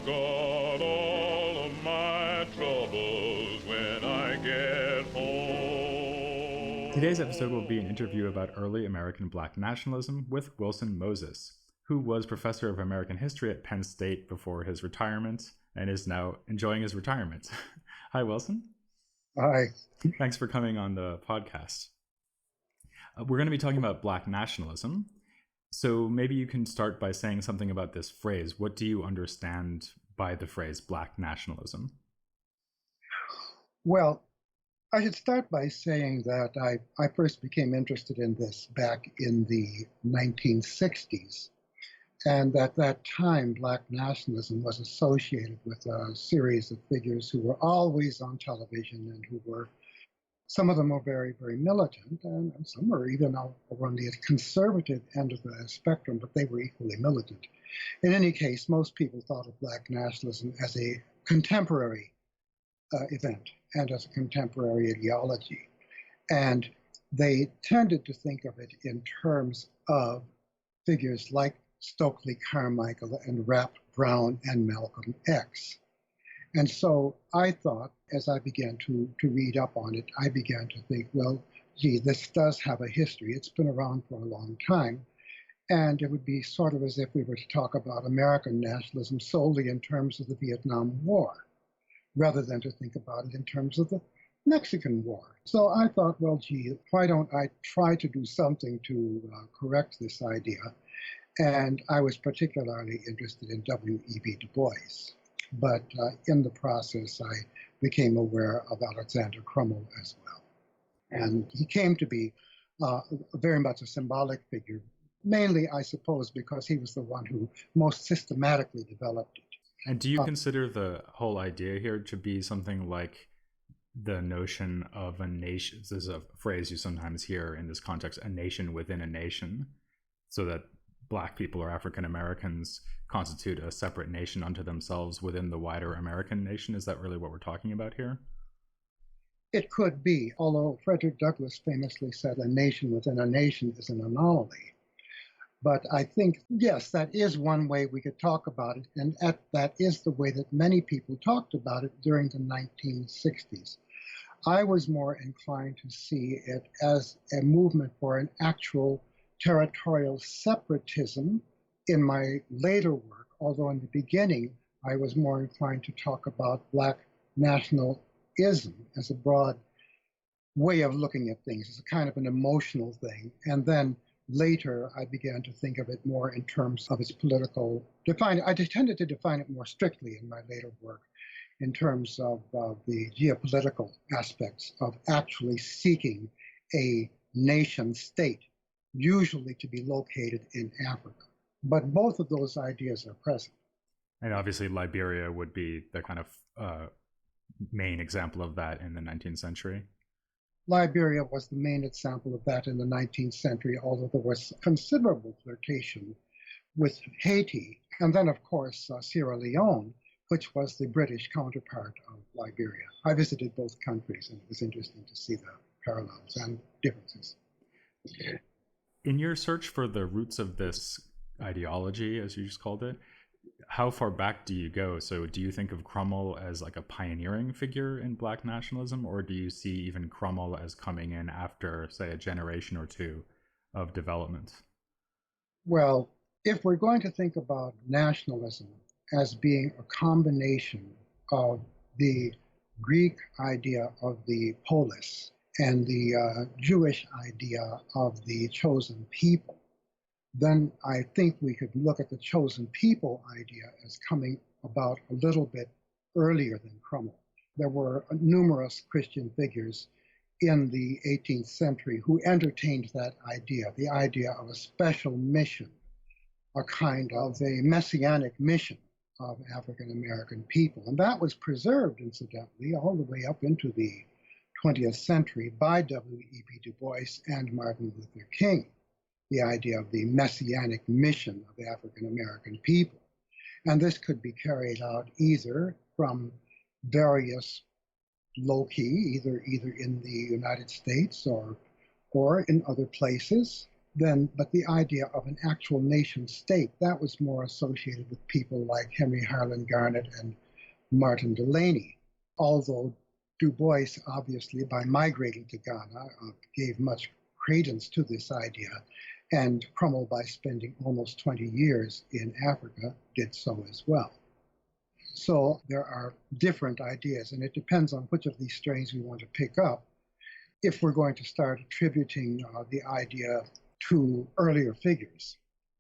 forgot all of my troubles when I get home. Today's episode will be an interview about early American Black nationalism with Wilson Moses, who was professor of American history at Penn State before his retirement and is now enjoying his retirement. Hi, Wilson. Hi. Thanks for coming on the podcast. We're going to be talking about Black nationalism. So maybe you can start by saying something about this phrase. What do you understand by the phrase Black nationalism? Well, I should start by saying that I first became interested in this back in the 1960s. And at that time, Black nationalism was associated with a series of figures who were always on television and who were, some of them were very, very militant, and some were even over on the conservative end of the spectrum, but they were equally militant. In any case, most people thought of Black nationalism as a contemporary event and as a contemporary ideology. And they tended to think of it in terms of figures like Stokely Carmichael and Rap Brown and Malcolm X. And so I thought, as I began to read up on it, I began to think, well, gee, this does have a history. It's been around for a long time. And it would be sort of as if we were to talk about American nationalism solely in terms of the Vietnam War, rather than to think about it in terms of the Mexican War. So I thought, well, gee, why don't I try to do something to correct this idea? And I was particularly interested in W.E.B. Du Bois. But in the process, I became aware of Alexander Crummell as well. And he came to be very much a symbolic figure, mainly, I suppose, because he was the one who most systematically developed it. And do you consider the whole idea here to be something like the notion of a nation? This is a phrase you sometimes hear in this context, a nation within a nation, so that Black people or African Americans constitute a separate nation unto themselves within the wider American nation? Is that really what we're talking about here? It could be, although Frederick Douglass famously said a nation within a nation is an anomaly. But I think, yes, that is one way we could talk about it, and that is the way that many people talked about it during the 1960s. I was more inclined to see it as a movement for an actual territorial separatism in my later work, although in the beginning I was more inclined to talk about Black nationalism as a broad way of looking at things, as a kind of an emotional thing. And then later I began to think of it more in terms of its political define. I tended to define it more strictly in my later work in terms of the geopolitical aspects of actually seeking a nation state, usually to be located in Africa. But both of those ideas are present. And obviously Liberia would be the kind of main example of that in the 19th century. Liberia was the main example of that in the 19th century, although there was considerable flirtation with Haiti. And then, of course, Sierra Leone, which was the British counterpart of Liberia. I visited both countries, and it was interesting to see the parallels and differences. In your search for the roots of this ideology, as you just called it, how far back do you go? So do you think of Crummell as like a pioneering figure in Black nationalism, or do you see even Crummell as coming in after, say, a generation or two of development? Well, if we're going to think about nationalism as being a combination of the Greek idea of the polis and the Jewish idea of the chosen people, then I think we could look at the chosen people idea as coming about a little bit earlier than Crummell. There were numerous Christian figures in the 18th century who entertained that idea, the idea of a special mission, a kind of a messianic mission of African American people. And that was preserved, incidentally, all the way up into the 20th century by W.E.B. Du Bois and Martin Luther King, the idea of the messianic mission of African American people. And this could be carried out either from various loci, either in the United States or in other places. but the idea of an actual nation state, that was more associated with people like Henry Harlan Garnet and Martin Delany. Although Du Bois, obviously, by migrating to Ghana, gave much credence to this idea, and Crummell, by spending almost 20 years in Africa, did so as well. So there are different ideas, and it depends on which of these strains we want to pick up if we're going to start attributing the idea to earlier figures.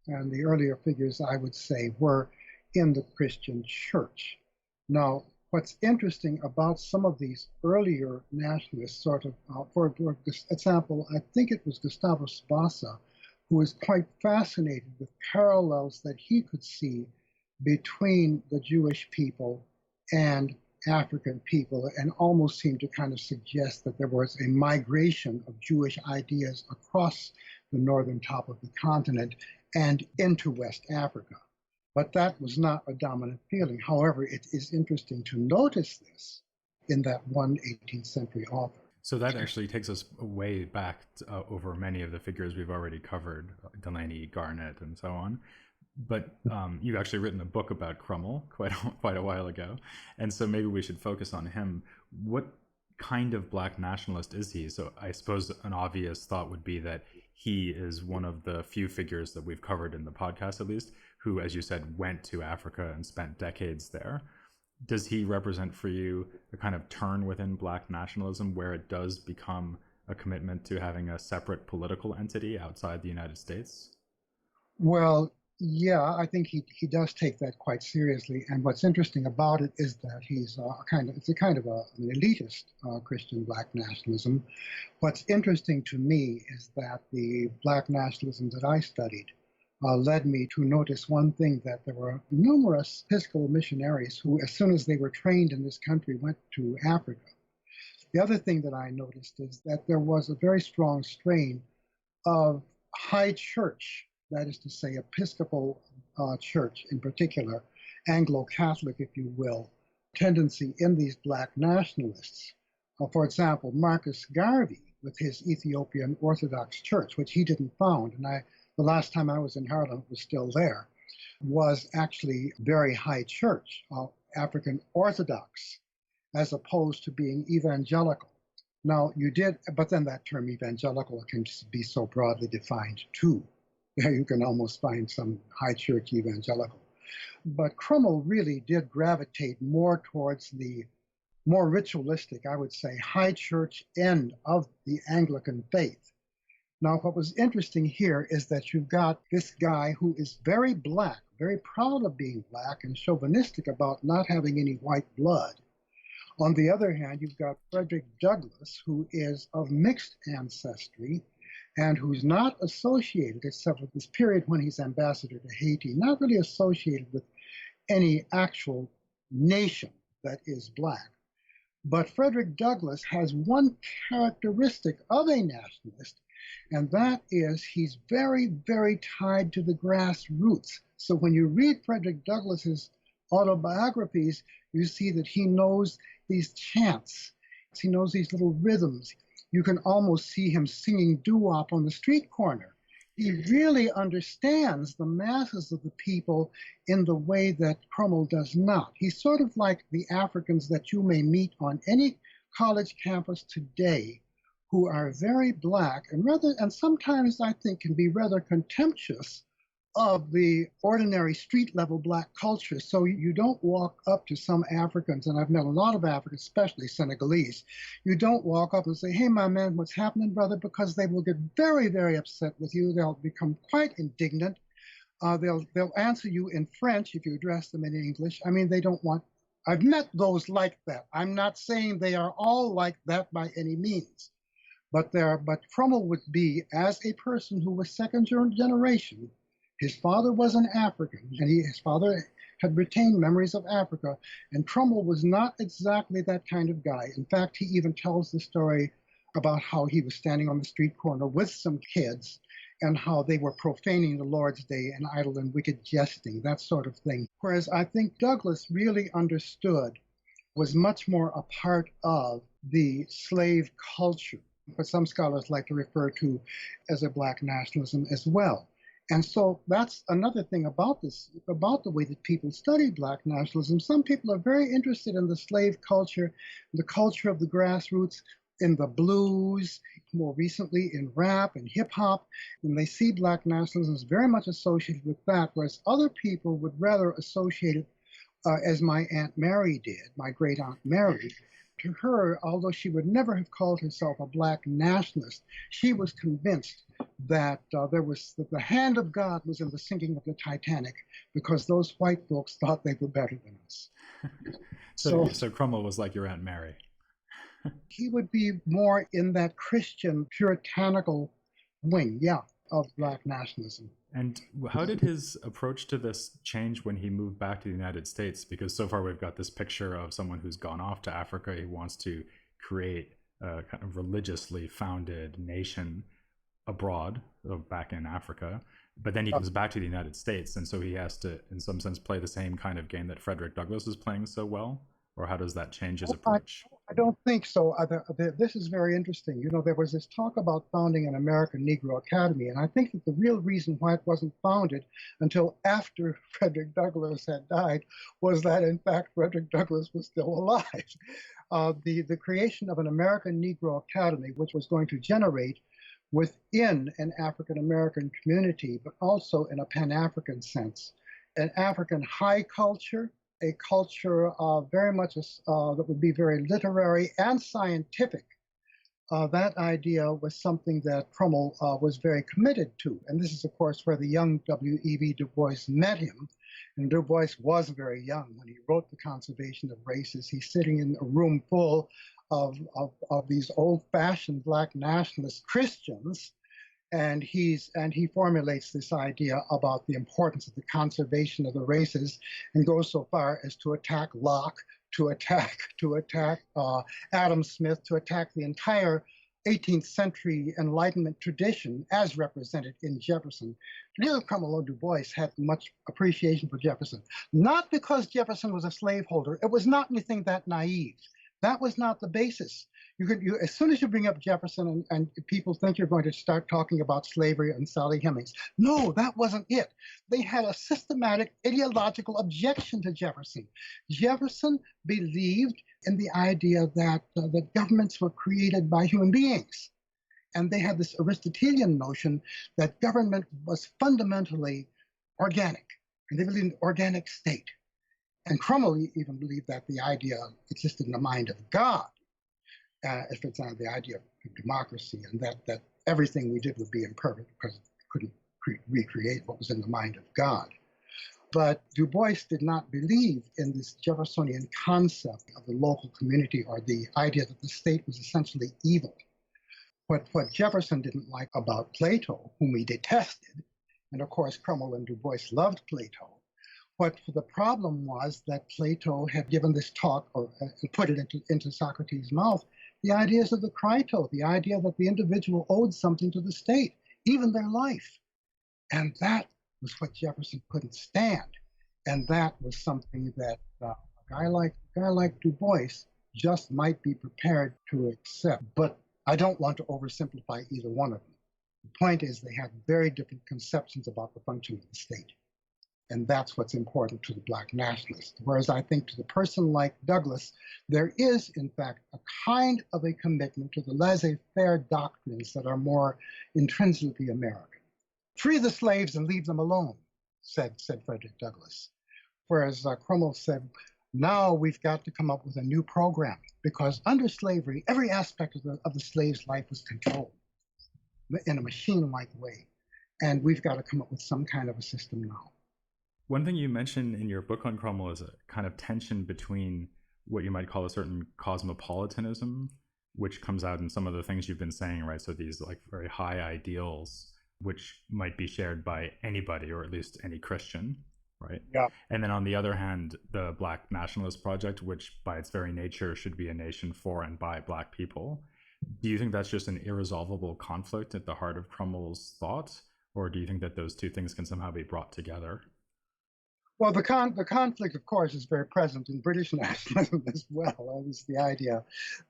And the earlier figures, I would say, were in the Christian church. Now, what's interesting about some of these earlier nationalists, sort of, for example, I think it was Gustavus Vasa, who was quite fascinated with parallels that he could see between the Jewish people and African people, and almost seemed to kind of suggest that there was a migration of Jewish ideas across the northern top of the continent and into West Africa. But that was not a dominant feeling. However, it is interesting to notice this in that one 18th century author. So that actually takes us way back over many of the figures we've already covered, Delany, Garnet, and so on. But you've actually written a book about Crummell quite a while ago. And so maybe we should focus on him. What kind of Black nationalist is he? So I suppose an obvious thought would be that he is one of the few figures that we've covered in the podcast, at least, who, as you said, went to Africa and spent decades there. Does he represent for you a kind of turn within Black nationalism where it does become a commitment to having a separate political entity outside the United States? Well, yeah, I think he does take that quite seriously. And what's interesting about it is that he's it's a kind of an elitist Christian Black nationalism. What's interesting to me is that the Black nationalism that I studied led me to notice one thing, that there were numerous Episcopal missionaries who, as soon as they were trained in this country, went to Africa. The other thing that I noticed is that there was a very strong strain of high church, that is to say, Episcopal church in particular, Anglo-Catholic, if you will, tendency in these Black nationalists. For example, Marcus Garvey, with his Ethiopian Orthodox Church, which he didn't found, and the last time I was in Harlem, it was still there, was actually very high church, African Orthodox, as opposed to being evangelical. Now, but then that term evangelical can be so broadly defined too. You can almost find some high church evangelical. But Crummell really did gravitate more towards the more ritualistic, I would say, high church end of the Anglican faith. Now, what was interesting here is that you've got this guy who is very Black, very proud of being Black, and chauvinistic about not having any white blood. On the other hand, you've got Frederick Douglass, who is of mixed ancestry, and who's not associated, except for this period when he's ambassador to Haiti, not really associated with any actual nation that is Black. But Frederick Douglass has one characteristic of a nationalist, and that is he's very, very tied to the grassroots. So when you read Frederick Douglass's autobiographies, you see that he knows these chants. He knows these little rhythms. You can almost see him singing doo-wop on the street corner. He really understands the masses of the people in the way that Crummell does not. He's sort of like the Africans that you may meet on any college campus today, who are very Black and sometimes I think can be rather contemptuous of the ordinary street level Black culture. So you don't walk up to some Africans, and I've met a lot of Africans, especially Senegalese. You don't walk up and say, "Hey, my man, what's happening, brother?" Because they will get very, very upset with you. They'll become quite indignant. They'll answer you in French if you address them in English. I mean, they don't want. I've met those like that. I'm not saying they are all like that by any means, but Crummell would be, as a person who was second generation. His father was an African, and his father had retained memories of Africa, and Crummell was not exactly that kind of guy. In fact, he even tells the story about how he was standing on the street corner with some kids and how they were profaning the Lord's Day and idle and wicked jesting, that sort of thing. Whereas I think Douglass really understood, was much more a part of the slave culture. what some scholars like to refer to as a Black nationalism as well. And so that's another thing about this, about the way that people study Black nationalism. Some people are very interested in the slave culture, the culture of the grassroots, in the blues, more recently in rap and hip hop, and they see Black nationalism as very much associated with that, whereas other people would rather associate it as my Aunt Mary did, my great Aunt Mary. To her, although she would never have called herself a Black nationalist, she was convinced that the hand of God was in the sinking of the Titanic because those white folks thought they were better than us. So Crummell was like your Aunt Mary. He would be more in that Christian puritanical wing, yeah, of Black nationalism. And how did his approach to this change when he moved back to the United States? Because so far we've got this picture of someone who's gone off to Africa. He wants to create a kind of religiously founded nation abroad, back in Africa. But then he comes back to the United States. And so he has to, in some sense, play the same kind of game that Frederick Douglass is playing so well. Or how does that change his approach? I don't think so. This is very interesting. You know, there was this talk about founding an American Negro Academy, and I think that the real reason why it wasn't founded until after Frederick Douglass had died was that, in fact, Frederick Douglass was still alive. The creation of an American Negro Academy, which was going to generate within an African American community, but also in a Pan-African sense, an African high culture, a culture very much that would be very literary and scientific. That idea was something that Crummell was very committed to. And this is, of course, where the young W.E.B. Du Bois met him. And Du Bois was very young when he wrote The Conservation of Races. He's sitting in a room full of these old-fashioned Black nationalist Christians. And he formulates this idea about the importance of the conservation of the races, and goes so far as to attack Locke, to attack Adam Smith, to attack the entire 18th century Enlightenment tradition as represented in Jefferson. Neither Crummell or Du Bois had much appreciation for Jefferson, not because Jefferson was a slaveholder. It was not anything that naive. That was not the basis. As soon as you bring up Jefferson and people think you're going to start talking about slavery and Sally Hemings. No, that wasn't it. They had a systematic ideological objection to Jefferson. Jefferson believed in the idea that governments were created by human beings. And they had this Aristotelian notion that government was fundamentally organic. And they believed in the organic state. And Crummell even believed that the idea existed in the mind of God. If it's on the idea of democracy, and that everything we did would be imperfect because it couldn't recreate what was in the mind of God. But Du Bois did not believe in this Jeffersonian concept of the local community, or the idea that the state was essentially evil. What Jefferson didn't like about Plato, whom he detested, and of course Crummell and Du Bois loved Plato, what the problem was that Plato had given this talk, or put it into Socrates' mouth, the ideas of the Crito, the idea that the individual owed something to the state, even their life. And that was what Jefferson couldn't stand. And that was something that a guy like Du Bois just might be prepared to accept. But I don't want to oversimplify either one of them. The point is they have very different conceptions about the function of the state. And that's what's important to the Black nationalist. Whereas I think to the person like Douglass, there is, in fact, a kind of a commitment to the laissez-faire doctrines that are more intrinsically American. Free the slaves and leave them alone, said Frederick Douglass. Whereas Crummell said, now we've got to come up with a new program, because under slavery, every aspect of the slave's life was controlled in a machine-like way. And we've got to come up with some kind of a system now. One thing you mentioned in your book on Crummell is a kind of tension between what you might call a certain cosmopolitanism, which comes out in some of the things you've been saying, right? So these like very high ideals, which might be shared by anybody, or at least any Christian, right? Yeah. And then on the other hand, the Black Nationalist Project, which by its very nature should be a nation for and by Black people. Do you think that's just an irresolvable conflict at the heart of Crummell's thought? Or do you think that those two things can somehow be brought together? Well, the conflict, of course, is very present in British nationalism as well. It's the idea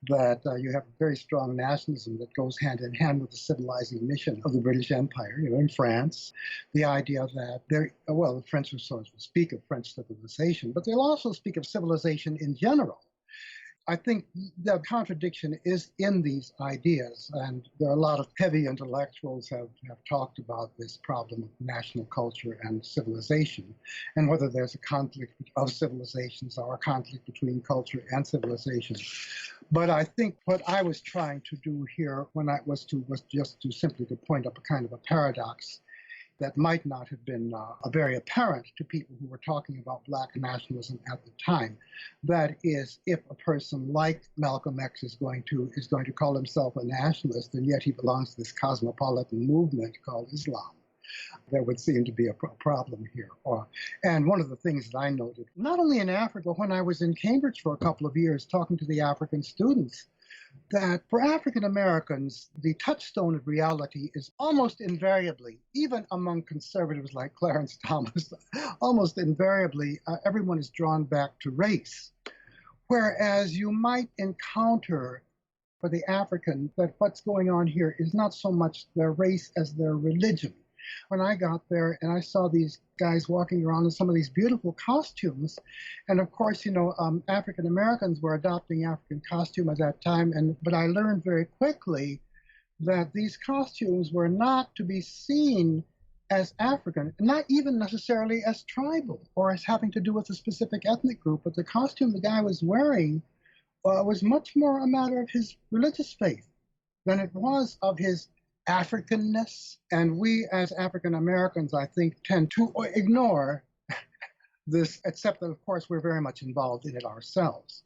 that you have a very strong nationalism that goes hand in hand with the civilizing mission of the British Empire, in France. The idea that the French will speak of French civilization, but they'll also speak of civilization in general. I think the contradiction is in these ideas, and there are a lot of heavy intellectuals have talked about this problem of national culture and civilization, and whether there's a conflict of civilizations or a conflict between culture and civilization. But I think what I was trying to do here was just to simply to point up a kind of a paradox that might not have been very apparent to people who were talking about Black nationalism at the time. That is, if a person like Malcolm X is going to call himself a nationalist, and yet he belongs to this cosmopolitan movement called Islam, there would seem to be a problem here. And one of the things that I noted, not only in Africa, but when I was in Cambridge for a couple of years talking to the African students, that for African Americans, the touchstone of reality is almost invariably, even among conservatives like Clarence Thomas, almost invariably, everyone is drawn back to race. Whereas you might encounter for the African that what's going on here is not so much their race as their religion. When I got there and I saw these guys walking around in some of these beautiful costumes, and of course, African Americans were adopting African costume at that time, but I learned very quickly that these costumes were not to be seen as African, not even necessarily as tribal or as having to do with a specific ethnic group, but the costume the guy was wearing was much more a matter of his religious faith than it was of his Africanness. And we as African Americans, I think, tend to ignore this, except that, of course, we're very much involved in it ourselves.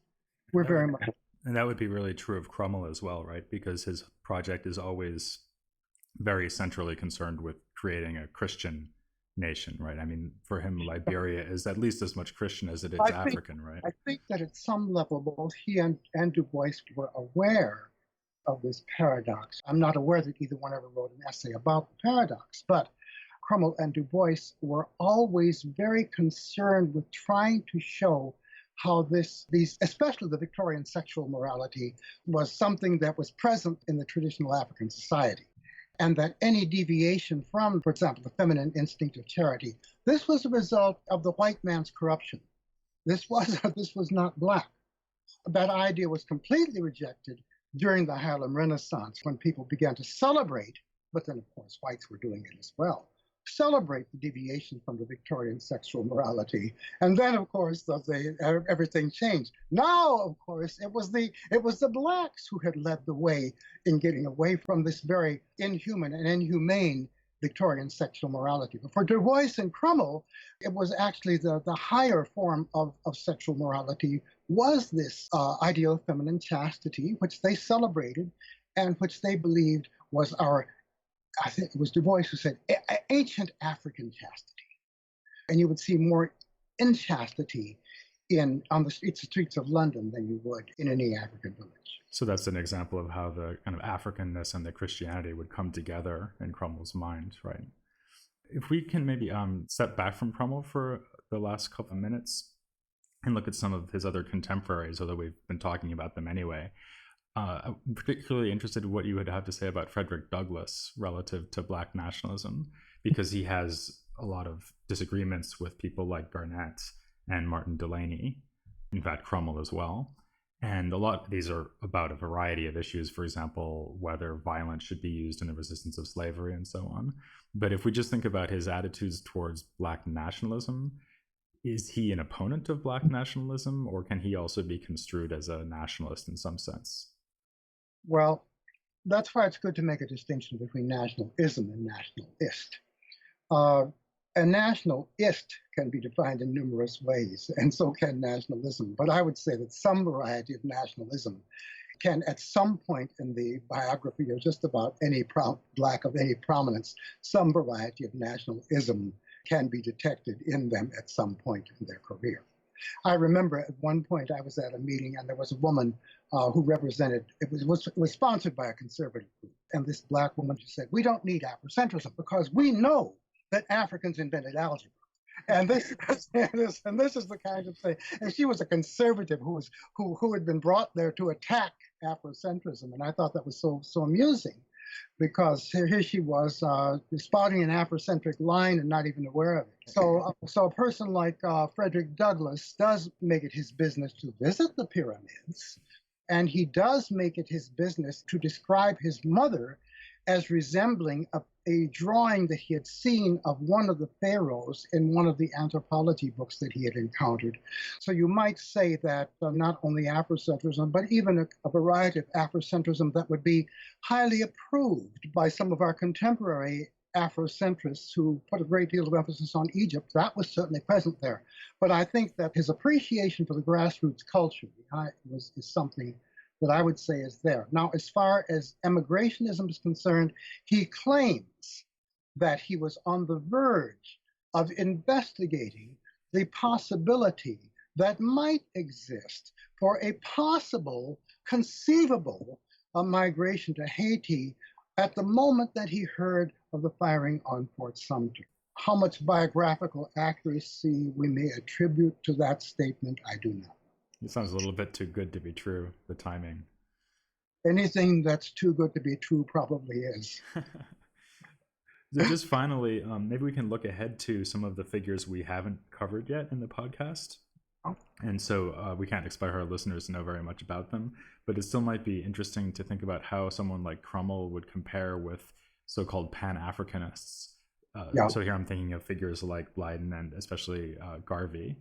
We're very much. And that would be really true of Crummell as well, right? Because his project is always very centrally concerned with creating a Christian nation, right? I mean, for him, Liberia is at least as much Christian as it is African, right? I think that at some level, both he and Du Bois were aware of this paradox. I'm not aware that either one ever wrote an essay about the paradox, but Crummell and Du Bois were always very concerned with trying to show how these, especially the Victorian sexual morality, was something that was present in the traditional African society, and that any deviation from, for example, the feminine instinct of charity, this was a result of the white man's corruption. This was not Black. That idea was completely rejected during the Harlem Renaissance, when people began to celebrate, but then, of course, whites were doing it as well, celebrate the deviation from the Victorian sexual morality. And then, of course, everything changed. Now, of course, it was the Blacks who had led the way in getting away from this very inhuman and inhumane Victorian sexual morality. But for Du Bois and Crummell, it was actually the higher form of sexual morality was this ideal of feminine chastity, which they celebrated and which they believed was I think it was Du Bois who said, ancient African chastity. And you would see more inchastity on the streets of London than you would in any African village. So that's an example of how the kind of Africanness and the Christianity would come together in Crummell's mind, right? If we can maybe step back from Crummell for the last couple of minutes and look at some of his other contemporaries, although we've been talking about them anyway. I'm particularly interested in what you would have to say about Frederick Douglass relative to Black nationalism, because he has a lot of disagreements with people like Garnett and Martin Delany, in fact, Crummell as well. And a lot of these are about a variety of issues, for example, whether violence should be used in the resistance of slavery and so on. But if we just think about his attitudes towards Black nationalism, is he an opponent of Black nationalism, or can he also be construed as a nationalist in some sense? Well, that's why it's good to make a distinction between nationalism and nationalist. A nationalist can be defined in numerous ways, and so can nationalism. But I would say that some variety of nationalism can, at some point in the biography of just about any Black of any prominence, some variety of nationalism can be detected in them at some point in their career. I remember at one point I was at a meeting and there was a woman who represented, it was sponsored by a conservative group. And this Black woman said, we don't need Afrocentrism because we know that Africans invented algebra. And this is the kind of thing. And she was a conservative who had been brought there to attack Afrocentrism, and I thought that was so amusing, because here she was spotting an Afrocentric line and not even aware of it. So a person like Frederick Douglass does make it his business to visit the pyramids, and he does make it his business to describe his mother as resembling a drawing that he had seen of one of the pharaohs in one of the anthropology books that he had encountered. So you might say that not only Afrocentrism, but even a variety of Afrocentrism that would be highly approved by some of our contemporary Afrocentrists who put a great deal of emphasis on Egypt, that was certainly present there. But I think that his appreciation for the grassroots culture is something that I would say is there. Now, as far as emigrationism is concerned, he claims that he was on the verge of investigating the possibility that might exist for a possible, conceivable migration to Haiti at the moment that he heard of the firing on Fort Sumter. How much biographical accuracy we may attribute to that statement, I do not. It sounds a little bit too good to be true, the timing. Anything that's too good to be true probably is. So just finally, maybe we can look ahead to some of the figures we haven't covered yet in the podcast. And so we can't expect our listeners to know very much about them, but it still might be interesting to think about how someone like Crummell would compare with so-called Pan-Africanists. So here I'm thinking of figures like Blyden and especially Garvey.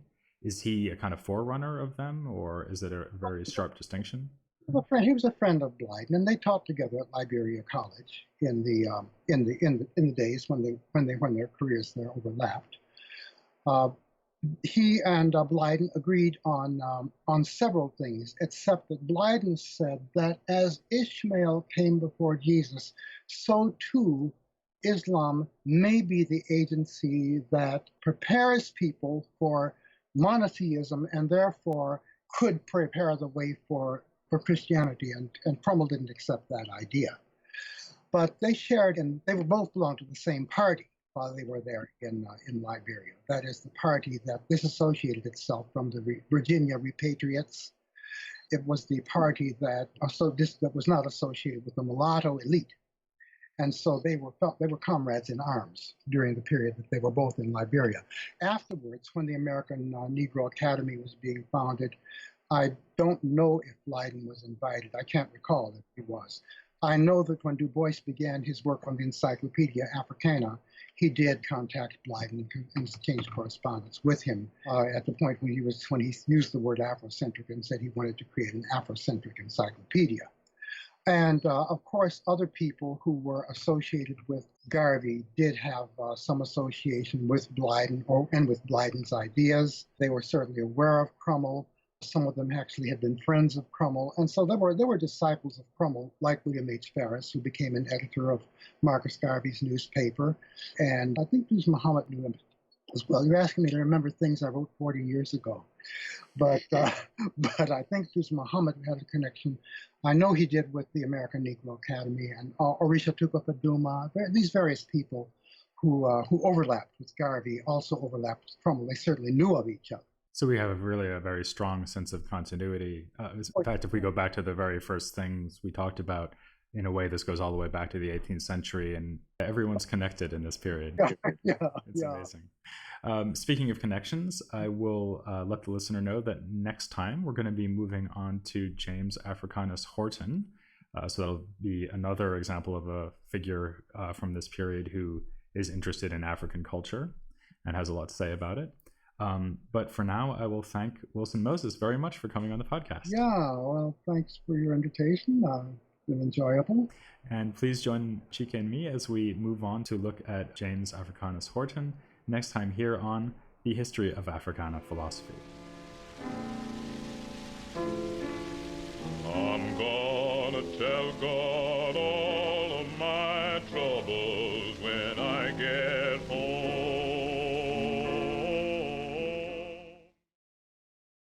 Is he a kind of forerunner of them, or is it a very sharp distinction? He was a friend of Blyden, and they taught together at Liberia College in the days when their careers there overlapped. He and Blyden agreed on several things, except that Blyden said that as Ishmael came before Jesus, so too Islam may be the agency that prepares people for monotheism and therefore could prepare the way for Christianity, and Crummell didn't accept that idea. But they shared, and they were both belonged to the same party while they were there in Liberia. That is the party that disassociated itself from the Virginia Repatriates. It was the party that was not associated with the mulatto elite. And so they were comrades in arms during the period that they were both in Liberia. Afterwards, when the American Negro Academy was being founded, I don't know if Blyden was invited. I can't recall if he was. I know that when Du Bois began his work on the Encyclopedia Africana, he did contact Blyden and exchange correspondence with him at the point when he used the word Afrocentric and said he wanted to create an Afrocentric encyclopedia. And of course, other people who were associated with Garvey did have some association with Blyden and with Blyden's ideas. They were certainly aware of Crummell. Some of them actually had been friends of Crummell. And so there were disciples of Crummell, like William H. Ferris, who became an editor of Marcus Garvey's newspaper. And I think Duz Muhammad knew him as well. You're asking me to remember things I wrote 40 years ago. But I think Duz Muhammad had a connection. I know he did with the American Negro Academy and Orisha Tuka Duma. These various people who overlapped with Garvey also overlapped with Crummell. They certainly knew of each other. So we have really a very strong sense of continuity. In fact, if we go back to the very first things we talked about, in a way, this goes all the way back to the 18th century, and everyone's connected in this period. It's amazing. Speaking of connections, I will let the listener know that next time we're going to be moving on to James Africanus Horton. So that'll be another example of a figure from this period who is interested in African culture and has a lot to say about it. But for now, I will thank Wilson Moses very much for coming on the podcast. Yeah, well, thanks for your invitation. It's been enjoyable. And please join Chika and me as we move on to look at James Africanus Horton next time here on The History of Africana Philosophy. I'm gonna tell God